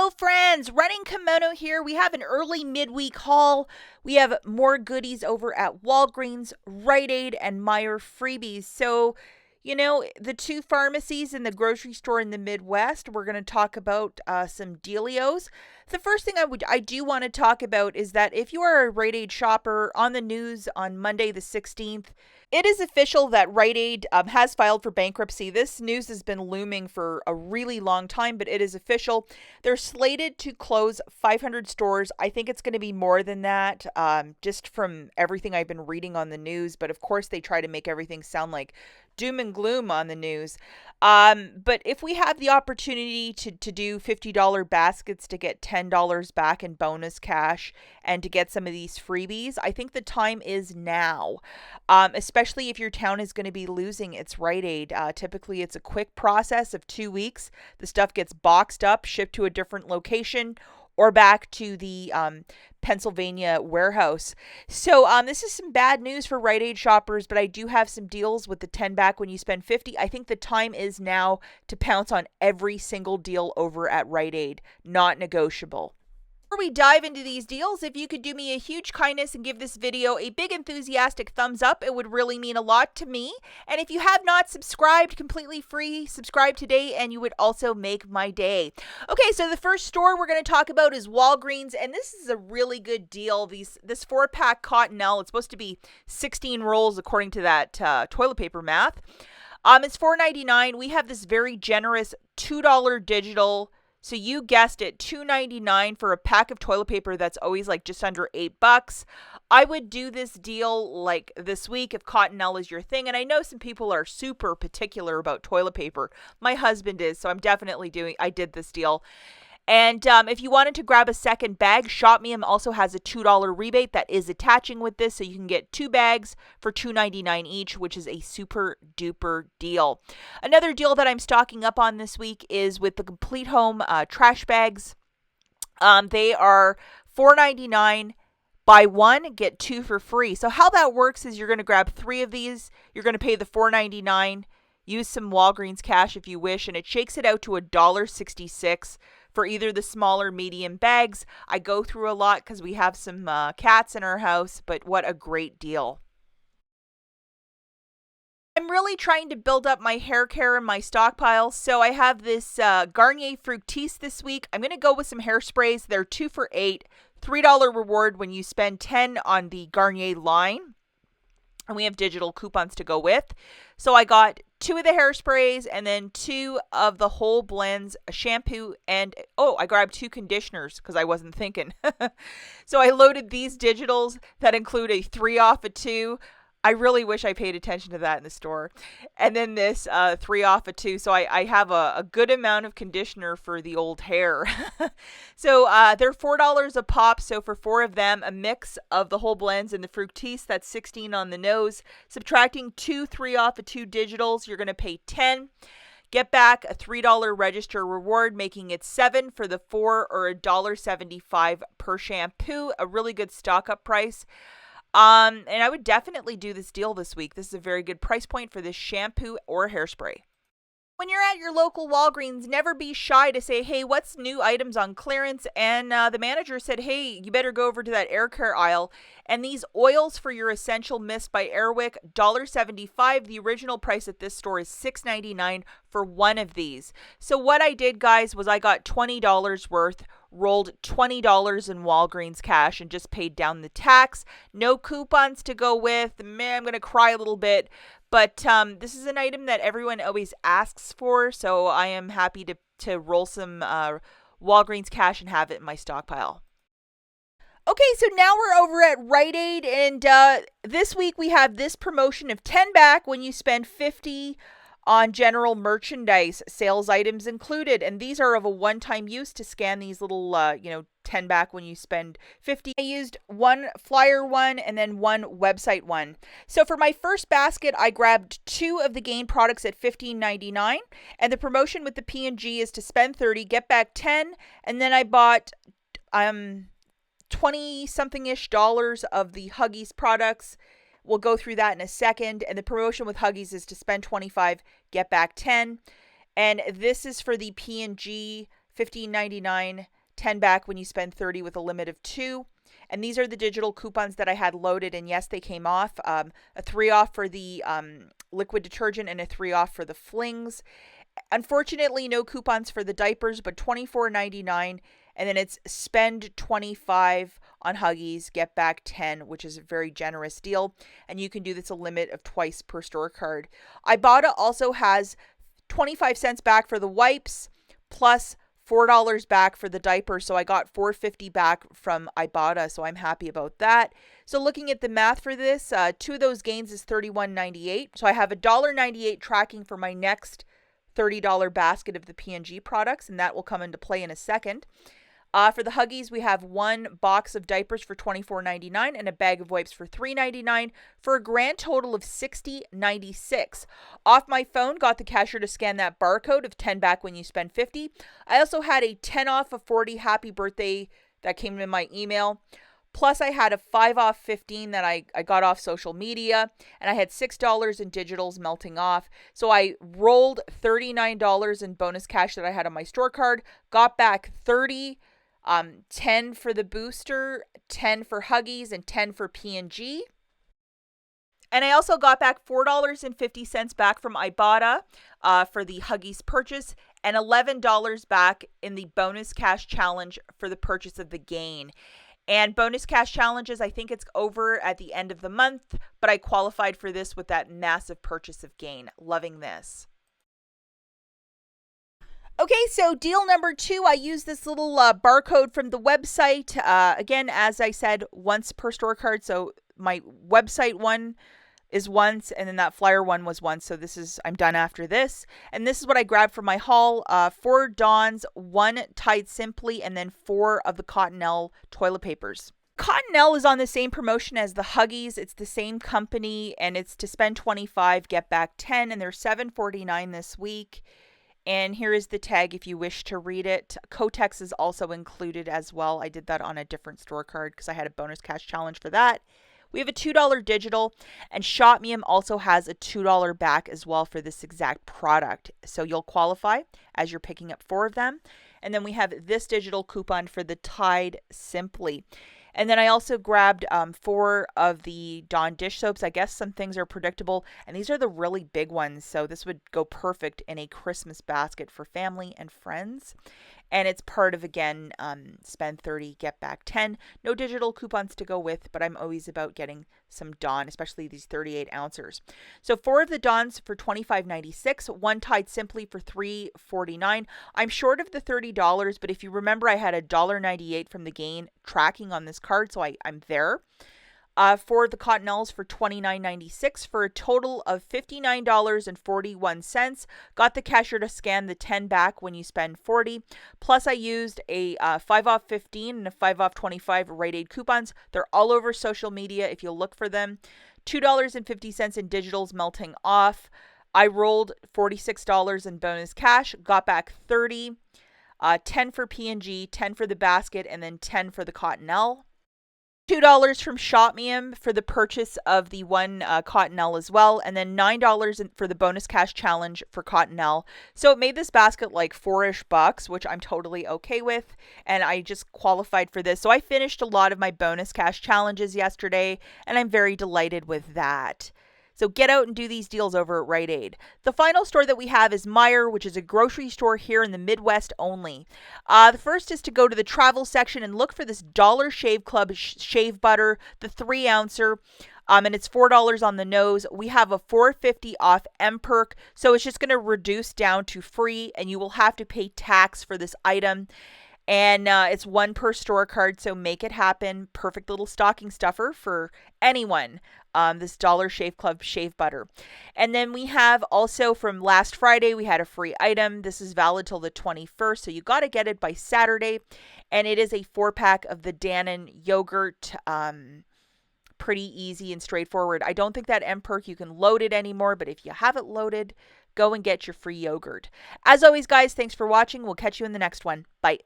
Hello friends, Running Kimono here. We have an early midweek haul. We have more goodies over at Walgreens, Rite Aid, and Meijer freebies. So, the two pharmacies in the grocery store in the Midwest, we're going to talk about some dealios. The first thing I do want to talk about is that if you are a Rite Aid shopper, on the news on Monday the 16th, it is official that Rite Aid has filed for bankruptcy. This news has been looming for a really long time, but it is official. They're slated to close 500 stores. I think it's going to be more than that, just from everything I've been reading on the news. But of course, they try to make everything sound like doom and gloom on the news. But if we have the opportunity to do $50 baskets to get $10 back in bonus cash and to get some of these freebies, I think the time is now, especially if your town is going to be losing its Rite Aid. Typically, it's a quick process of 2 weeks. The stuff gets boxed up, shipped to a different location, or back to the Pennsylvania warehouse. So this is some bad news for Rite Aid shoppers, but I do have some deals with the 10 back when you spend 50. I think the time is now to pounce on every single deal over at Rite Aid. Not negotiable. Before we dive into these deals, if you could do me a huge kindness and give this video a big enthusiastic thumbs up, it would really mean a lot to me. And if you have not subscribed, completely free, subscribe today and you would also make my day. Okay, so the first store we're going to talk about is Walgreens, and this is a really good deal. This 4-pack Cottonelle, it's supposed to be 16 rolls according to that toilet paper math. It's $4.99. We have this very generous $2 digital. So you guessed it, $2.99 for a pack of toilet paper that's always like just under $8. I would do this deal like this week if Cottonelle is your thing. And I know some people are super particular about toilet paper. My husband is, so I did this deal. And if you wanted to grab a second bag, ShopMeum also has a $2 rebate that is attaching with this. So you can get 2 bags for $2.99 each, which is a super duper deal. Another deal that I'm stocking up on this week is with the Complete Home trash bags. They are $4.99. Buy one, get 2 for free. So how that works is you're going to grab 3 of these. You're going to pay the $4.99. Use some Walgreens cash if you wish, and it shakes it out to $1.66 for either the small or medium bags. I go through a lot because we have some cats in our house, but what a great deal. I'm really trying to build up my hair care and my stockpile, so I have this Garnier Fructis this week. I'm going to go with some hairsprays. They're 2 for $8, $3 reward when you spend $10 on the Garnier line. And we have digital coupons to go with. So I got 2 of the hairsprays and then 2 of the whole blends, a shampoo, and I grabbed 2 conditioners because I wasn't thinking. So I loaded these digitals that include a 3 off a 2. I really wish I paid attention to that in the store. And then this 3 off a 2. So I have a good amount of conditioner for the old hair. So they're $4 a pop. So for 4 of them, a mix of the whole blends and the Fructis, that's 16 on the nose. Subtracting 2 3 off a 2 digitals, you're going to pay 10. Get back a $3 register reward, making it 7 for the 4, or $1.75 per shampoo. A really good stock up price. And I would definitely do this deal this week. This is a very good price point for this shampoo or hairspray. When you're at your local Walgreens, never be shy to say, hey, what's new items on clearance? And the manager said, hey, you better go over to that air care aisle. And these oils for your Essential Mist by Airwick, $1.75. The original price at this store is $6.99 for one of these. So what I did, guys, was I got $20 worth, rolled $20 in Walgreens cash, and just paid down the tax. No coupons to go with. Man, I'm going to cry a little bit. But this is an item that everyone always asks for, so I am happy to roll some Walgreens cash and have it in my stockpile. Okay, so now we're over at Rite Aid, and this week we have this promotion of 10 back when you spend 50 on general merchandise, sales items included. And these are of a one-time use to scan these little, 10 back when you spend 50. I used one flyer one and then one website one. So for my first basket, I grabbed 2 of the Gain products at $15.99. And the promotion with the P&G is to spend 30, get back 10. And then I bought 20-something-ish dollars of the Huggies products. We'll go through that in a second. And the promotion with Huggies is to spend 25, get back 10. And this is for the P&G $15.99 10 back when you spend 30 with a limit of 2. And these are the digital coupons that I had loaded, and yes, they came off. A 3 off for the liquid detergent and a 3 off for the flings. Unfortunately, no coupons for the diapers, but $24.99. And then it's spend 25 on Huggies, get back 10, which is a very generous deal. And you can do this a limit of twice per store card. IBOTTA also has 25 cents back for the wipes, plus $4 back for the diaper. So I got $4.50 back from IBOTTA. So I'm happy about that. So looking at the math for this, 2 of those gains is $31.98. So I have $1.98 tracking for my next $30 basket of the P&G products, and that will come into play in a second. For the Huggies, we have 1 box of diapers for $24.99 and a bag of wipes for $3.99 for a grand total of $60.96. Off my phone, got the cashier to scan that barcode of 10 back when you spend 50. I also had a 10 off of 40 happy birthday that came in my email. Plus, I had a 5 off 15 that I got off social media, and I had $6 in digitals melting off. So I rolled $39 in bonus cash that I had on my store card, got back 30, 10 for the booster, 10 for Huggies, and 10 for P&G. And I also got back $4.50 back from Ibotta for the Huggies purchase, and $11 back in the bonus cash challenge for the purchase of the Gain. And bonus cash challenges, I think it's over at the end of the month, but I qualified for this with that massive purchase of Gain. Loving this. Okay, so deal number 2, I used this little barcode from the website. Again, as I said, once per store card. So my website one is once, and then that flyer one was once. So I'm done after this. And this is what I grabbed from my haul. 4 Dawn's, 1 Tide Simply, and then 4 of the Cottonelle toilet papers. Cottonelle is on the same promotion as the Huggies. It's the same company, and it's to spend 25, get back 10, and they're $7.49 this week. And here is the tag if you wish to read it. Kotex is also included as well. I did that on a different store card because I had a bonus cash challenge for that. We have a $2 digital, and Shopmium also has a $2 back as well for this exact product. So you'll qualify as you're picking up 4 of them. And then we have this digital coupon for the Tide Simply. And then I also grabbed 4 of the Dawn dish soaps. I guess some things are predictable, and these are the really big ones. So this would go perfect in a Christmas basket for family and friends. And it's part of, again, spend 30, get back 10. No digital coupons to go with, but I'm always about getting some Dawn, especially these 38 ounces. So 4 of the Dawns for $25.96, 1 Tide Simply for $3.49. I'm short of the $30, but if you remember, I had $1.98 from the Gain tracking on this card, so I'm there. For the Cottonelles for $29.96 for a total of $59.41. Got the cashier to scan the 10 back when you spend 40. Plus I used a 5 off 15 and a 5 off 25 Rite Aid coupons. They're all over social media if you look for them. $2.50 in digitals melting off. I rolled $46 in bonus cash, got back 30, 10 for P&G, 10 for the basket, and then 10 for the Cottonelle. $2 from Shopmium for the purchase of the 1 Cottonelle as well, and then $9 for the bonus cash challenge for Cottonelle. So it made this basket like $4-ish, which I'm totally okay with, and I just qualified for this. So I finished a lot of my bonus cash challenges yesterday, and I'm very delighted with that. So get out and do these deals over at Rite Aid. The final store that we have is Meijer, which is a grocery store here in the Midwest only. The first is to go to the travel section and look for this Dollar Shave Club shave butter, the 3-ouncer. And it's $4 on the nose. We have a $4.50 off MPerk, so it's just going to reduce down to free, and you will have to pay tax for this item. And it's 1 per store card, so make it happen. Perfect little stocking stuffer for anyone. This Dollar Shave Club shave butter. And then we have also from last Friday, we had a free item. This is valid till the 21st, so you got to get it by Saturday. And it is a 4-pack of the Dannon yogurt. Pretty easy and straightforward. I don't think that MPerk you can load it anymore, but if you have it loaded, go and get your free yogurt. As always, guys, thanks for watching. We'll catch you in the next one. Bye.